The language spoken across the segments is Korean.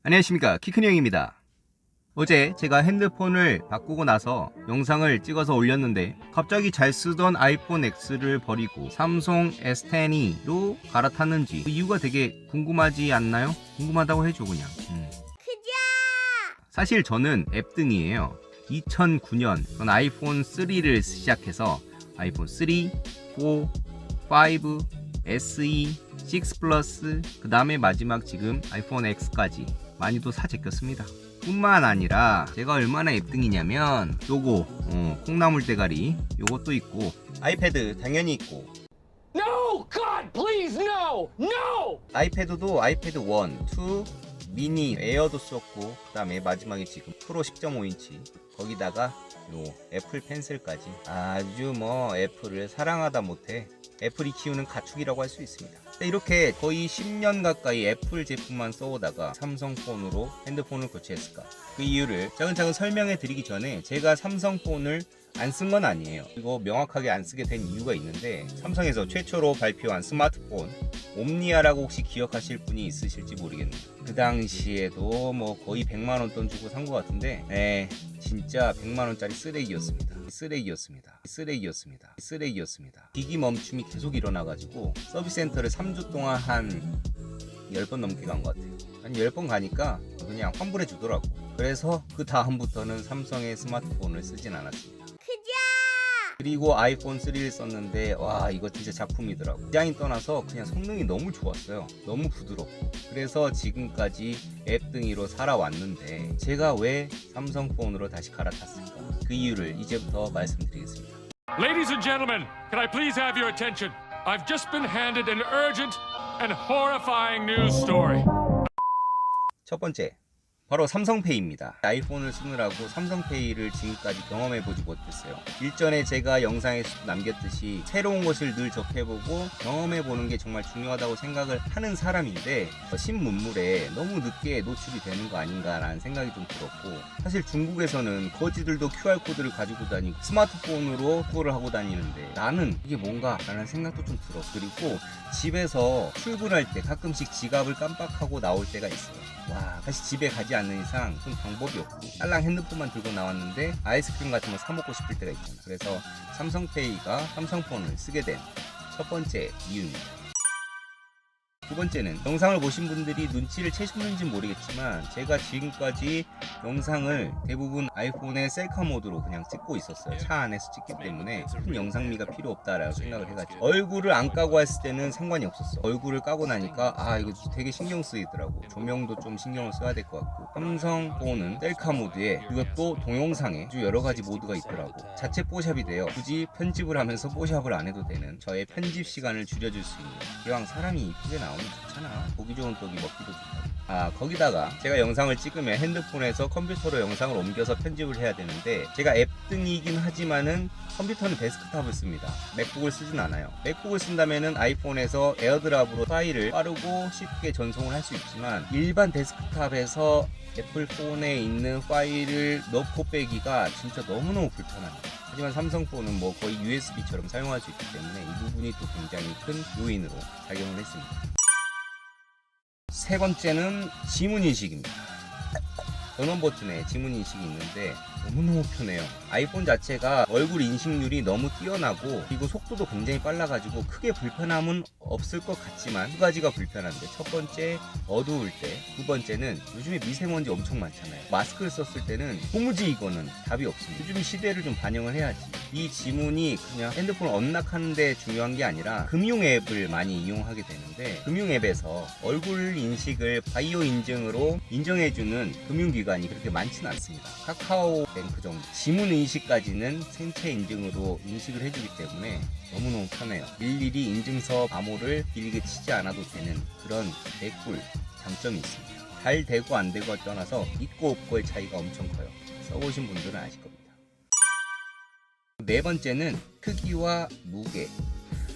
안녕하십니까, 키큰 형입니다. 어제 제가 핸드폰을 바꾸고 나서 영상을 찍어서 올렸는데 갑자기 잘 쓰던 아이폰 X를 버리고 삼성 S10E로 갈아탔는지 그 이유가 되게 궁금하지 않나요? 궁금하다고 해줘 그냥. 사실 저는 앱등이에요. 2009년 전 아이폰 3를 시작해서 아이폰 3, 4, 5, SE, 6 플러스, 그 다음에 마지막 지금 아이폰 X까지 많이도 사재꼈습니다. 뿐만 아니라 제가 얼마나 앱등이냐면 요거 콩나물 대가리 요것도 있고, 아이패드 당연히 있고, No! God, please, no! No! 아이패드도 아이패드 1, 2, 미니 에어도 썼고, 그 다음에 마지막에 지금 프로 10.5인치 거기다가 요 애플 펜슬까지. 아주 뭐 애플을 사랑하다 못해 애플이 키우는 가축이라고 할 수 있습니다. 이렇게 거의 10년 가까이 애플 제품만 써오다가 삼성폰으로 핸드폰을 교체했을까? 그 이유를 차근차근 설명해 드리기 전에, 제가 삼성폰을 안 쓴 건 아니에요. 그리고 명확하게 안 쓰게 된 이유가 있는데, 삼성에서 최초로 발표한 스마트폰 옴니아라고 혹시 기억하실 분이 있으실지 모르겠네요. 그 당시에도 뭐 거의 100만원 돈 주고 산 것 같은데, 진짜 100만원짜리 쓰레기였습니다. 기기 멈춤이 계속 일어나가지고 서비스 센터를 3주 동안 한 10번 넘게 간 것 같아요. 한 10번 가니까 그냥 환불해 주더라고. 그래서 그 다음부터는 삼성의 스마트폰을 쓰진 않았습니다. 그리고 아이폰 3를 썼는데 와, 이거 진짜 작품이더라고. 디자인 떠나서 그냥 성능이 너무 좋았어요. 너무 부드럽고. 그래서 지금까지 앱등이로 살아왔는데, 제가 왜 삼성폰으로 다시 갈아탔을까? 그 이유를 이제부터 말씀드리겠습니다. Ladies and gentlemen, can I please have your attention? I've just been handed an urgent and horrifying news story. 첫 번째, 바로 삼성페이입니다. 아이폰을 쓰느라고 삼성페이를 지금까지 경험해보지 못했어요. 일전에 제가 영상에서 남겼듯이 새로운 것을 늘 접해보고 경험해보는 게 정말 중요하다고 생각을 하는 사람인데, 신문물에 너무 늦게 노출이 되는 거 아닌가라는 생각이 좀 들었고, 사실 중국에서는 거지들도 QR코드를 가지고 다니고 스마트폰으로 후보를 하고 다니는데 나는 이게 뭔가 라는 생각도 좀 들어. 그리고 집에서 출근할 때 가끔씩 지갑을 깜빡하고 나올 때가 있어요. 와, 다시 집에 가지 않는 이상 좀 방법이 없고, 딸랑 핸드폰만 들고 나왔는데 아이스크림 같은 거 사 먹고 싶을 때가 있잖아. 그래서 삼성페이가 삼성폰을 쓰게 된 첫 번째 이유입니다. 두 번째는, 영상을 보신 분들이 눈치를 채셨는지 모르겠지만 제가 지금까지 영상을 대부분 아이폰의 셀카 모드로 그냥 찍고 있었어요. 차 안에서 찍기 때문에 큰 영상미가 필요 없다라고 생각을 해가지고 얼굴을 안 까고 했을 때는 상관이 없었어. 얼굴을 까고 나니까 이거 되게 신경 쓰이더라고. 조명도 좀 신경을 써야 될 것 같고, 삼성폰은 셀카 모드에 이것도 동영상에 아주 여러 가지 모드가 있더라고. 자체 뽀샵이 돼요. 굳이 편집을 하면서 뽀샵을 안 해도 되는, 저의 편집 시간을 줄여줄 수 있는. 기왕 사람이 이쁘게 나오면 좋잖아. 보기 좋은 떡이 먹기도 좋다. 거기다가 제가 영상을 찍으면 핸드폰에서 컴퓨터로 영상을 옮겨서 편집을 해야 되는데, 제가 앱등이긴 하지만은 컴퓨터는 데스크탑을 씁니다. 맥북을 쓰진 않아요. 맥북을 쓴다면은 아이폰에서 에어드랍으로 파일을 빠르고 쉽게 전송을 할 수 있지만, 일반 데스크탑에서 애플 폰에 있는 파일을 넣고 빼기가 진짜 너무너무 불편합니다. 하지만 삼성폰은 뭐 거의 USB처럼 사용할 수 있기 때문에 이 부분이 또 굉장히 큰 요인으로 작용을 했습니다. 세 번째는 지문인식입니다. 전원 버튼에 지문인식이 있는데 너무너무 편해요. 아이폰 자체가 얼굴 인식률이 너무 뛰어나고, 그리고 속도도 굉장히 빨라가지고 크게 불편함은 없을 것 같지만 두 가지가 불편한데, 첫 번째 어두울 때, 두 번째는 요즘에 미세먼지 엄청 많잖아요. 마스크를 썼을 때는 도무지 이거는 답이 없습니다. 요즘 시대를 좀 반영을 해야지. 이 지문이 그냥 핸드폰을 언락하는 데 중요한 게 아니라 금융 앱을 많이 이용하게 되는데, 금융 앱에서 얼굴 인식을 바이오 인증으로 인정해주는 금융기관이 그렇게 많지는 않습니다. 카카오뱅크 정도. 지문 인식까지는 생체 인증으로 인식을 해주기 때문에 너무너무 편해요. 일일이 인증서 암호를 길게 치지 않아도 되는 그런 개꿀 장점이 있습니다. 잘 되고 안 되고를 떠나서 있고 없고의 차이가 엄청 커요. 써보신 분들은 아실 겁니다. 네 번째는 크기와 무게.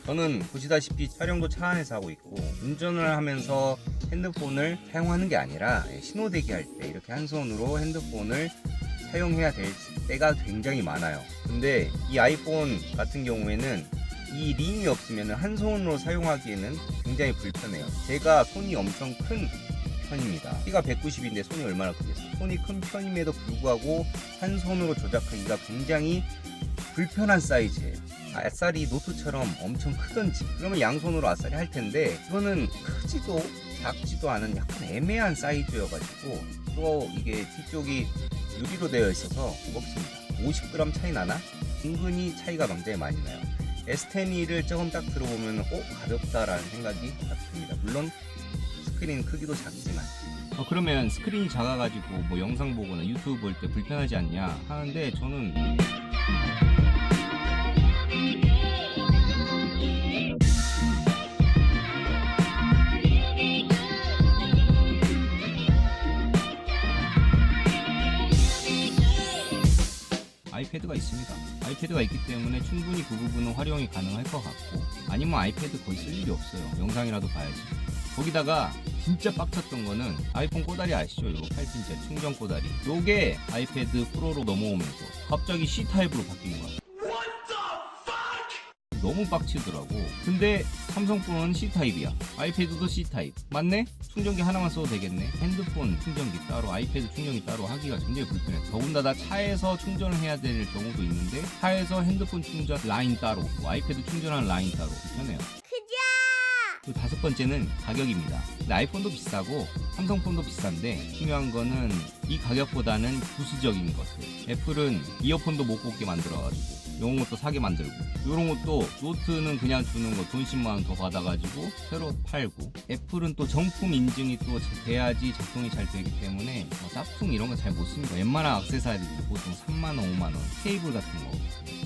저는 보시다시피 촬영도 차 안에서 하고 있고, 운전을 하면서 핸드폰을 사용하는 게 아니라 신호대기 할 때 이렇게 한 손으로 핸드폰을 사용해야 될 때가 굉장히 많아요. 근데 이 아이폰 같은 경우에는 이 링이 없으면 한 손으로 사용하기에는 굉장히 불편해요. 제가 손이 엄청 큰 편입니다. 키가 190인데 손이 얼마나 크겠어. 손이 큰 편임에도 불구하고 한 손으로 조작하기가 굉장히 불편한 사이즈예요. 아싸리 노트처럼 엄청 크던지 그러면 양손으로 아싸리 할 텐데 이거는 크지도 작지도 않은 약간 애매한 사이즈여가지고 또 이게 뒤쪽이 유리로 되어 있어서 무겁습니다. 50g 차이 나나? 은근히 차이가 굉장히 많이 나요. S10E를 조금 딱 들어보면 가볍다라는 생각이 딱 듭니다. 물론 스크린 크기도 작지만 그러면 스크린이 작아가지고 뭐 영상 보거나 유튜브 볼 때 불편하지 않냐 하는데 저는 아이패드가 있습니다. 아이패드가 있기 때문에 충분히 그 부분은 활용이 가능할 것 같고 아니면 아이패드 거의 쓸 일이 없어요. 영상이라도 봐야지. 거기다가 진짜 빡쳤던 거는 아이폰 꼬다리 아시죠? 이거 8핀짜리 충전 꼬다리. 요게 아이패드 프로로 넘어오면서 갑자기 C타입으로 바뀐 거야. 너무 빡치더라고. 근데 삼성 폰은 C타입이야. 아이패드도 C타입. 맞네? 충전기 하나만 써도 되겠네. 핸드폰 충전기 따로, 아이패드 충전기 따로 하기가 굉장히 불편해. 더군다나 차에서 충전을 해야 될 경우도 있는데 차에서 핸드폰 충전 라인 따로, 뭐 아이패드 충전하는 라인 따로 불편해요. 그 다섯 번째는 가격입니다. 근데 아이폰도 비싸고 삼성폰도 비싼데 중요한 거는 이 가격보다는 부수적인 것들. 애플은 이어폰도 못 꽂게 만들어가지고 이런 것도 사게 만들고 이런 것도 노트는 그냥 주는 거 돈 10만원 더 받아가지고 새로 팔고 애플은 또 정품 인증이 또 돼야지 작동이 잘 되기 때문에 짝퉁 이런 거 잘 못 씁니다. 웬만한 액세서리들 보통 3만원 5만원 케이블 같은 거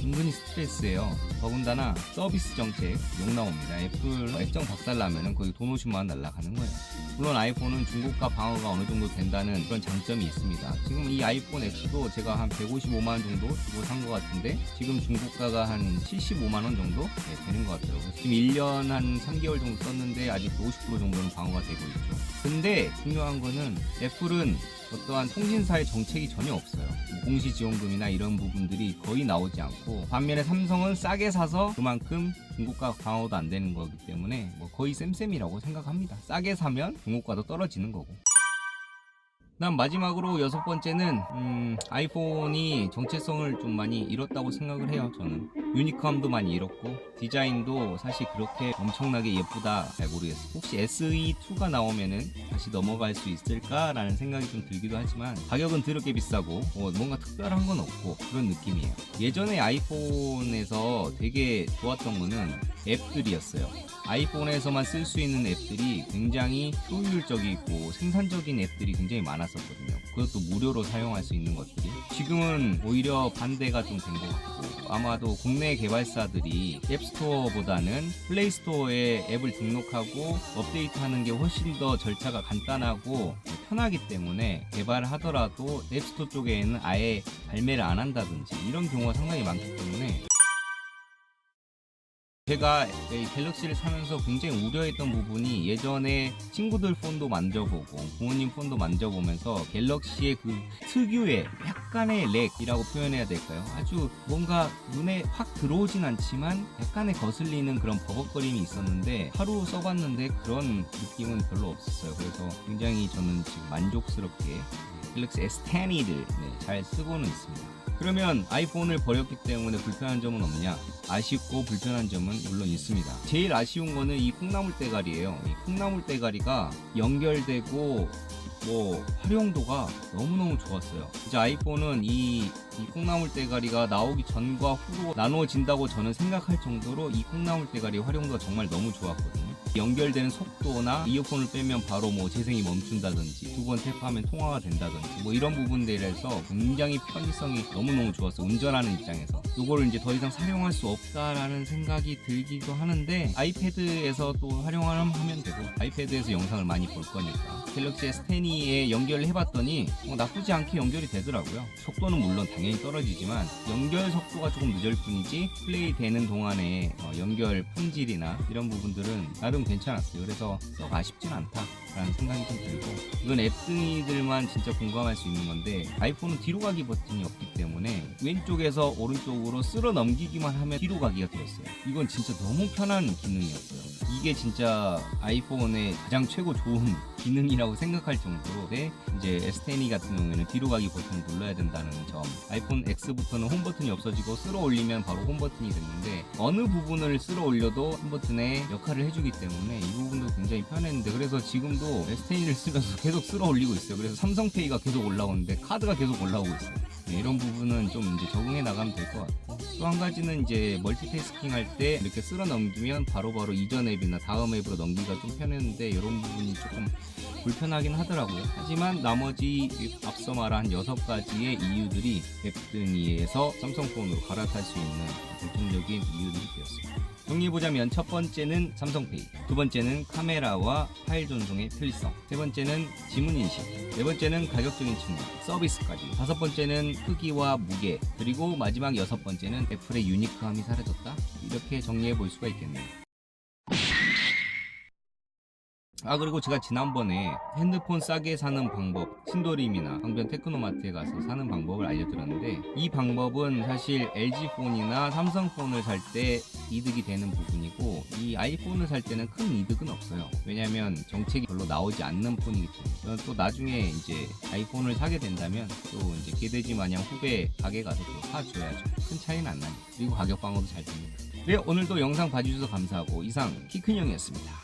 은근히 스트레스예요. 더군다나 서비스 정책 욕 나옵니다. 애플 액정 박살나면은 거의 돈 50만원 날라가는 거예요. 물론 아이폰은 중고가 방어가 어느 정도 된다는 그런 장점이 있습니다. 지금 이 아이폰 X도 제가 한 155만원 정도 주고 산 것 같은데 지금 중고가가 한 75만원 정도 되는 것 같아요. 지금 1년 한 3개월 정도 썼는데 아직도 50% 정도는 방어가 되고 있죠. 근데 중요한 거는 애플은 어떠한 통신사의 정책이 전혀 없어요. 공시지원금이나 이런 부분들이 거의 나오지 않고 반면에 삼성은 싸게 사서 그만큼 중고가 방어도 안 되는 거기 때문에 뭐 거의 쌤쌤이라고 생각합니다. 싸게 사면 중고가도 떨어지는 거고. 그다음 마지막으로 여섯 번째는 아이폰이 정체성을 좀 많이 잃었다고 생각을 해요. 저는 유니크함도 많이 잃었고 디자인도 사실 그렇게 엄청나게 예쁘다 잘 모르겠어요. 혹시 SE2가 나오면은 다시 넘어갈 수 있을까라는 생각이 좀 들기도 하지만 가격은 더럽게 비싸고 뭔가 특별한 건 없고 그런 느낌이에요. 예전에 아이폰에서 되게 좋았던 거는 앱들이었어요. 아이폰에서만 쓸 수 있는 앱들이 굉장히 효율적이고 생산적인 앱들이 굉장히 많았었거든요. 그것도 무료로 사용할 수 있는 것들이 지금은 오히려 반대가 좀 된 것 같고 아마도 국내 개발사들이 앱스토어보다는 플레이스토어에 앱을 등록하고 업데이트하는 게 훨씬 더 절차가 간단하고 편하기 때문에 개발을 하더라도 앱스토어 쪽에는 아예 발매를 안 한다든지 이런 경우가 상당히 많기 때문에 제가 이 갤럭시를 사면서 굉장히 우려했던 부분이 예전에 친구들 폰도 만져보고 부모님 폰도 만져보면서 갤럭시의 그 특유의 약간의 렉이라고 표현해야 될까요? 아주 뭔가 눈에 확 들어오진 않지만 약간의 거슬리는 그런 버벅거림이 있었는데 하루 써봤는데 그런 느낌은 별로 없었어요. 그래서 굉장히 저는 지금 만족스럽게 갤럭시 S10을 잘 쓰고는 있습니다. 그러면 아이폰을 버렸기 때문에 불편한 점은 없냐? 아쉽고 불편한 점은 물론 있습니다. 제일 아쉬운 거는 이 콩나물 대가리예요. 이 콩나물 대가리가 연결되고 활용도가 너무너무 좋았어요. 이제 아이폰은 이 콩나물 대가리가 나오기 전과 후로 나누어진다고 저는 생각할 정도로 이 콩나물 대가리 활용도가 정말 너무 좋았거든요. 연결되는 속도나 이어폰을 빼면 바로 재생이 멈춘다든지 두 번 탭하면 통화가 된다든지 이런 부분들에서 굉장히 편의성이 너무너무 좋았어요. 운전하는 입장에서 이거를 이제 더 이상 사용할 수 없다라는 생각이 들기도 하는데 아이패드에서 또 활용하면 되고 아이패드에서 영상을 많이 볼 거니까 갤럭시 S10에 연결을 해봤더니 나쁘지 않게 연결이 되더라고요. 속도는 물론 당연히 떨어지지만 연결 속도가 조금 늦을 뿐이지 플레이 되는 동안에 연결 품질이나 이런 부분들은 나름 괜찮았어요. 그래서 썩 아쉽진 않다라는 생각이 좀 들고 이건 앱등이들만 진짜 공감할 수 있는 건데 아이폰은 뒤로 가기 버튼이 없기 때문에 왼쪽에서 오른쪽으로 쓸어 넘기기만 하면 뒤로 가기가 되었어요. 이건 진짜 너무 편한 기능이었어요. 이게 진짜 아이폰의 가장 최고 좋은 기능이라고 생각할 정도로 이제 S10e 같은 경우에는 뒤로 가기 버튼을 눌러야 된다는 점. 아이폰 X부터는 홈 버튼이 없어지고 쓸어 올리면 바로 홈 버튼이 됐는데 어느 부분을 쓸어 올려도 홈 버튼의 역할을 해주기 때문에 이 부분도 굉장히 편했는데, 그래서 지금도 S10e를 쓰면서 계속 쓸어 올리고 있어요. 그래서 삼성페이가 계속 올라오는데 카드가 계속 올라오고 있어요. 네, 이런 부분은 좀 이제 적응해 나가면 될 것 같고, 또 한 가지는 이제 멀티태스킹 할 때 이렇게 쓸어 넘기면 바로바로 이전 앱이나 다음 앱으로 넘기기가 좀 편했는데 이런 부분이 조금 불편하긴 하더라고요. 하지만 나머지 앞서 말한 6가지의 이유들이 S10e에서 삼성폰으로 갈아탈 수 있는 결정적인 이유들이 되었습니다. 정리해보자면 첫 번째는 삼성페이, 두 번째는 카메라와 파일 전송의 편리성, 세 번째는 지문인식, 네 번째는 가격적인 측면, 서비스까지, 다섯 번째는 크기와 무게, 그리고 마지막 여섯 번째는 애플의 유니크함이 사라졌다. 이렇게 정리해볼 수가 있겠네요. 그리고 제가 지난번에 핸드폰 싸게 사는 방법, 신도림이나 강변 테크노마트에 가서 사는 방법을 알려드렸는데, 이 방법은 사실 LG폰이나 삼성폰을 살 때 이득이 되는 부분이고, 이 아이폰을 살 때는 큰 이득은 없어요. 왜냐면 정책이 별로 나오지 않는 폰이기 때문에. 또 나중에 이제 아이폰을 사게 된다면 또 이제 개돼지 마냥 후배 가게 가서 또 사줘야죠. 큰 차이는 안 나니까. 그리고 가격 방어도 잘 됩니다. 네, 오늘도 영상 봐주셔서 감사하고, 이상 키큰형이었습니다.